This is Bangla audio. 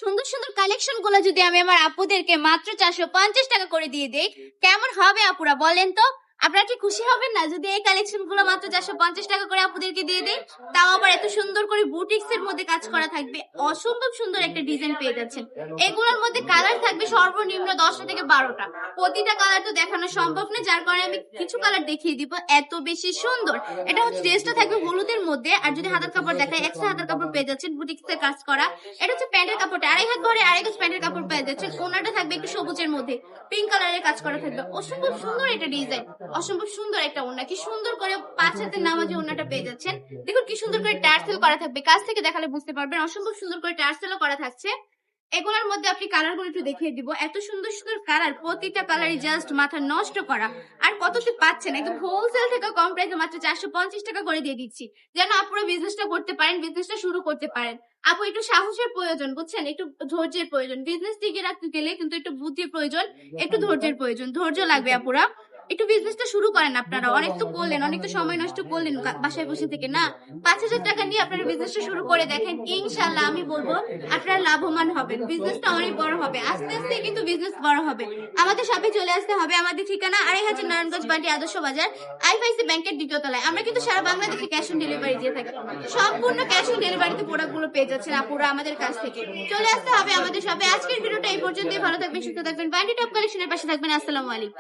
সুন্দর সুন্দর কালেকশন গুলো যদি আমি আমার আপুদেরকে মাত্র 450 টাকা করে দিয়ে দেই, কেমন হবে আপুরা বলেন তো? আপনারা কি খুশি হবেন না যদি এই কালেকশন গুলো মাত্র 450 টাকা করে আপুদেরকে দিয়ে দেই? তাও আবার এত সুন্দর করে বুটিক্স এর মধ্যে কাজ করা থাকবে, অসম্ভব সুন্দর একটা ডিজাইন পেয়ে যাচ্ছেন। এগুলোর মধ্যে কালার থাকবে সর্বনিম্ন 10টা থেকে 12টা। প্রতিটা কালার তো দেখানো সম্ভব না, যার কারণে আমি কিছু কালার দেখিয়ে দিব। এত বেশি সুন্দর। এটা হচ্ছে ড্রেসটা থাকবে হলুদের মধ্যে, আর যদি হাতের কাপড় দেখায় এক্সট্রা হাতের কাপড় পেয়ে যাচ্ছেন বুটিক্স এর কাজ করা। এটা হচ্ছে প্যান্টের কাপড়টা, আড়াই হাত ভরে আড়াই গজ প্যান্টের কাপড় পেয়ে যাচ্ছেন। ওনাটা থাকবে একটু সবুজের মধ্যে, পিঙ্ক কালারের কাজ করা থাকবে। অসম্ভব সুন্দর একটা ডিজাইন, অসম্ভব সুন্দর একটা ওড়না। কি সুন্দর করে 5 হাতের নামাজে ওড়নাটা পেয়ে যাচ্ছেন। দেখুন কি সুন্দর করে টার্সেল করা থাকবে, কাছ থেকে দেখালে বুঝতে পারবেন। অসম্ভব সুন্দর করে টার্সেলও করা থাকছে। এগুলোর মধ্যে আপনি কালার গুলো একটু দেখিয়ে দিব। এত সুন্দর সুন্দর কালার, প্রতিটা কালারই জাস্ট মাথা নষ্ট করা। আর কততে পাচ্ছেন একদম হোলসেল থেকে কম প্রাইসে মাত্র 450 টাকা করে দিয়ে দিচ্ছি, যেন আপনারা বিজনেসটা করতে পারেন, বিজনেসটা শুরু করতে পারেন। আপু একটু সাহসের প্রয়োজন, বুঝছেন, একটু ধৈর্যের প্রয়োজন। বিজনেস টিকে রাখতে গেলে কিন্তু একটু বুদ্ধির প্রয়োজন, একটু ধৈর্যের প্রয়োজন। ধৈর্য লাগবে আপুরা। একটু বিজনেসটা শুরু করেন আপনারা। অনেক তো করলেন, অনেক তো সময় নষ্ট করলেন বাসায় বসে থেকে না। 5,000 টাকা নিয়ে আপনারা বিজনেসটা শুরু করে দেখেন, ইনশাল্লাহ আমি বলবো আপনারা লাভবান হবেন। বিজনেসটা অনেক বড় হবে, আস্তে আস্তে কিন্তু বিজনেস বড় হবে। আমাদের শপে চলে আসতে হবে। আমাদের ঠিকানা 2.5 নারায়ণগঞ্জ বান্টি আদর্শ বাজার, আইএফআইসি ব্যাংকের দ্বিতীয় তলায়। আমরা কিন্তু সারা বাংলাদেশে ক্যাশ অন ডেলিভারি দিয়ে থাকি। সম্পূর্ণ ক্যাশ অন ডেলিভারিতে প্রোডাক্ট গুলো পেয়ে যাচ্ছেন আপুরা আমাদের কাছ থেকে। চলে আসতে হবে আমাদের শপে। আজকের ভিডিওটা এই পর্যন্তই। ভালো থাকবেন, সুস্থ থাকবেন, বান্টি টপ কালেকশনের পাশে থাকবেন। আসসালামু আলাইকুম।